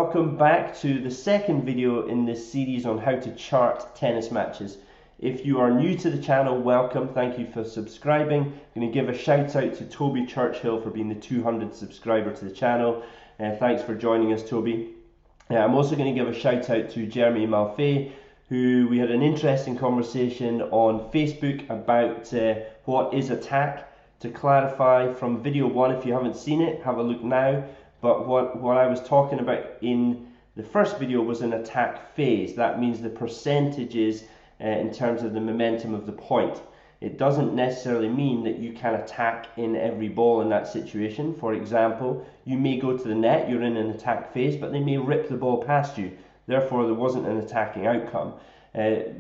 Welcome back to the second video in this series on how to chart tennis matches. If you are new to the channel, welcome. Thank you for subscribing. I'm going to give a shout out to Toby Churchill for being the 200th subscriber to the channel. Thanks for joining us, Toby. I'm also going to give a shout out to Jeremy Malfay, who we had an interesting conversation on Facebook about what is attack. To clarify from video 1, if you haven't seen it, have a look now. But what I was talking about in the first video was an attack phase. That means the percentages in terms of the momentum of the point. It doesn't necessarily mean that you can attack in every ball in that situation. For example, you may go to the net, you're in an attack phase, but they may rip the ball past you. Therefore, there wasn't an attacking outcome.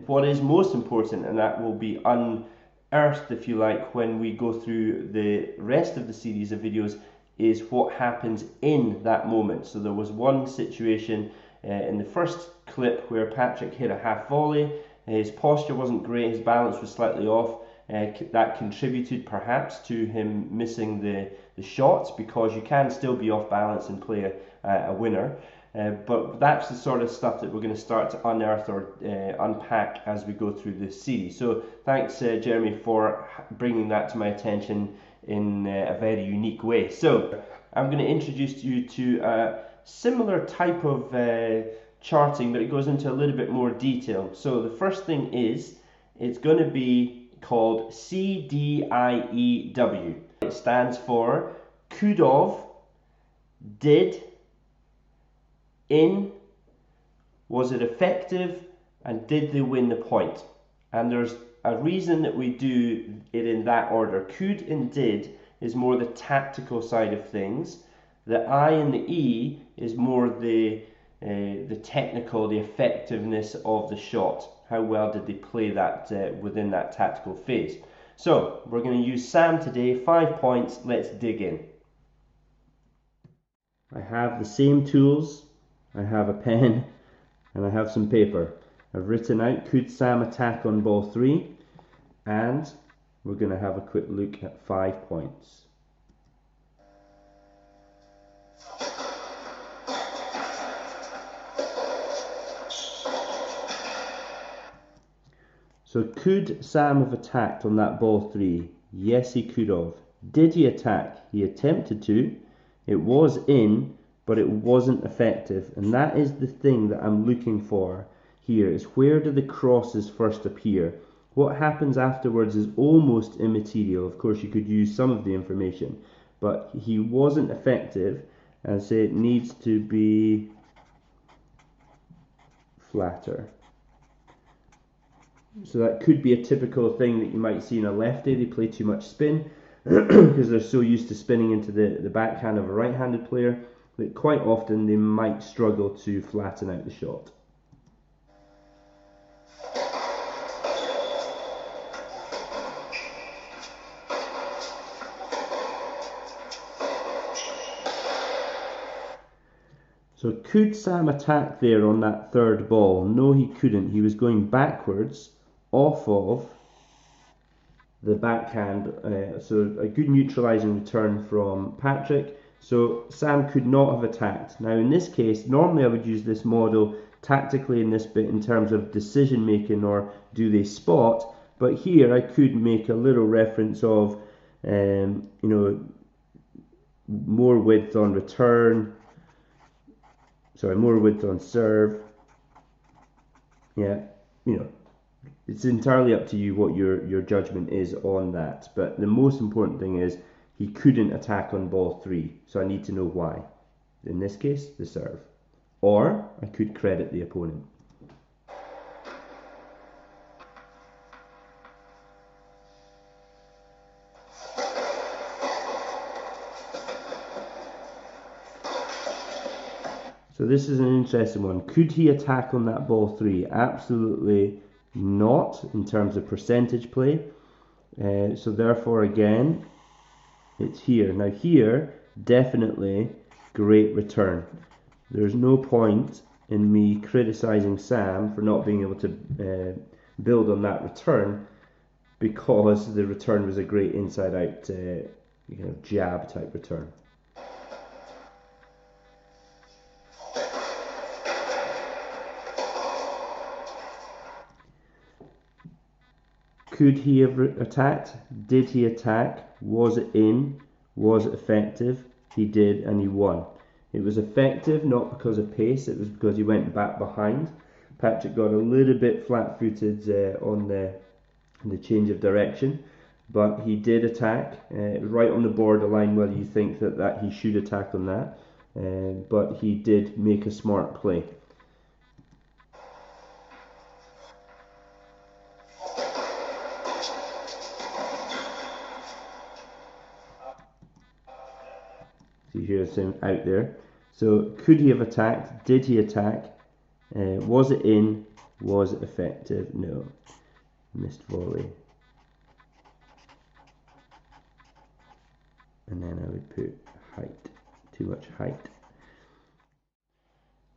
What is most important, and that will be unearthed, if you like, when we go through the rest of the series of videos, is what happens in that moment. So there was one situation in the first clip where Patrick hit a half volley. His posture wasn't great, his balance was slightly off. That contributed perhaps to him missing the shots, because you can still be off balance and play a winner. But that's the sort of stuff that we're going to start to unearth or unpack as we go through this series. So thanks, Jeremy, for bringing that to my attention in a very unique way. So I'm going to introduce you to a similar type of charting, but it goes into a little bit more detail. So the first thing is, it's going to be called C.I.E. It stands for could of, did, in, was it effective, and did they win the point? And there's a reason that we do it in that order. Could and did is more the tactical side of things. The I and the E is more the technical, the effectiveness of the shot. How well did they play that within that tactical phase? So we're going to use Sam today. 5 points. Let's dig in. I have the same tools. I have a pen and I have some paper. I've written out could Sam attack on ball 3, and we're going to have a quick look at 5 points. So could Sam have attacked on that ball 3? Yes, he could have. Did he attack? He attempted to. It was in, but it wasn't effective, and that is the thing that I'm looking for here, is where do the crosses first appear? What happens afterwards is almost immaterial. Of course, you could use some of the information, but he wasn't effective, and say it needs to be flatter. So that could be a typical thing that you might see in a lefty. They play too much spin because they're so used to spinning into the backhand of a right-handed player that quite often they might struggle to flatten out the shot. So could Sam attack there on that third ball? No, he couldn't. He was going backwards off of the backhand. So a good neutralising return from Patrick. So Sam could not have attacked. Now in this case, normally I would use this model tactically in this bit in terms of decision making or do they spot. But here I could make a little reference of, more width on return. Sorry, more width on serve. Yeah, it's entirely up to you what your judgment is on that. But the most important thing is he couldn't attack on ball 3, so I need to know why. In this case, the serve. Or I could credit the opponent. So this is an interesting one. Could he attack on that ball 3? Absolutely not in terms of percentage play. So therefore, again, it's here. Now here, definitely great return. There's no point in me criticizing Sam for not being able to build on that return, because the return was a great inside-out jab type return. Could he have attacked? Did he attack? Was it in? Was it effective? He did, and he won. It was effective, not because of pace, it was because he went back behind. Patrick got a little bit flat-footed on the change of direction, but he did attack, right on the borderline whether you think that he should attack on that, but he did make a smart play. So you hear him out there. So could he have attacked? Did he attack? Was it in? Was it effective? No. Missed volley. And then I would put height. Too much height.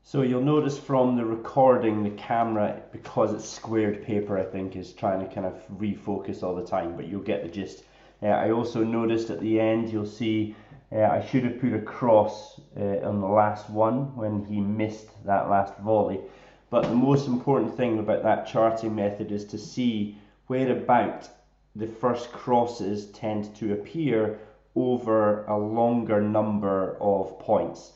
So you'll notice from the recording, the camera, because it's squared paper, I think, is trying to kind of refocus all the time, but you'll get the gist. I also noticed at the end, you'll see I should have put a cross on the last one when he missed that last volley. But the most important thing about that charting method is to see where about the first crosses tend to appear over a longer number of points.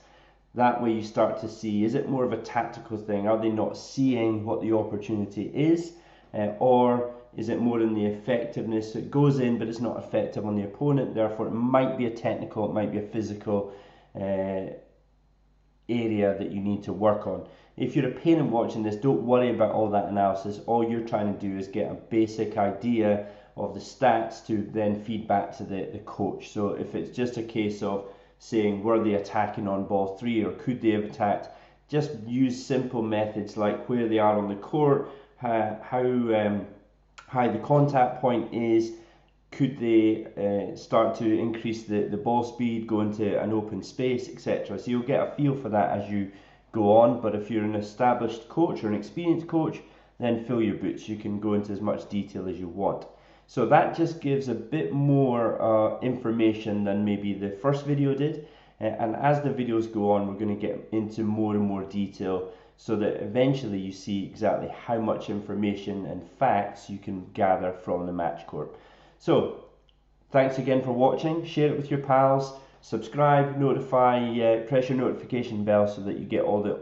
That way you start to see, is it more of a tactical thing? Are they not seeing what the opportunity is? Or is it more in the effectiveness? It goes in, but it's not effective on the opponent. Therefore, it might be a technical, it might be a physical area that you need to work on. If you're a parent watching this, don't worry about all that analysis. All you're trying to do is get a basic idea of the stats to then feed back to the coach. So if it's just a case of saying, were they attacking on ball 3 or could they have attacked, just use simple methods like where they are on the court, how high the contact point is, could they start to increase the ball speed, go into an open space, etc. So you'll get a feel for that as you go on. But if you're an established coach or an experienced coach, then fill your boots. You can go into as much detail as you want. So that just gives a bit more information than maybe the first video did. And as the videos go on, we're going to get into more and more detail so that eventually you see exactly how much information and facts you can gather from the match court. So thanks again for watching. Share it with your pals. Subscribe, notify, press your notification bell so that you get all the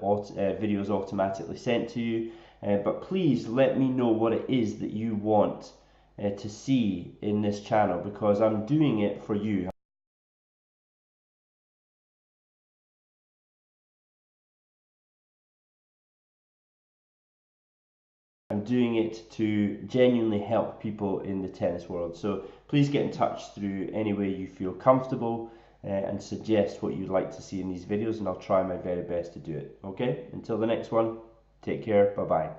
videos automatically sent to you. But please let me know what it is that you want to see in this channel, because I'm doing it for you. I'm doing it to genuinely help people in the tennis world. So please get in touch through any way you feel comfortable and suggest what you'd like to see in these videos, and I'll try my very best to do it. Okay, until the next one, take care, bye bye.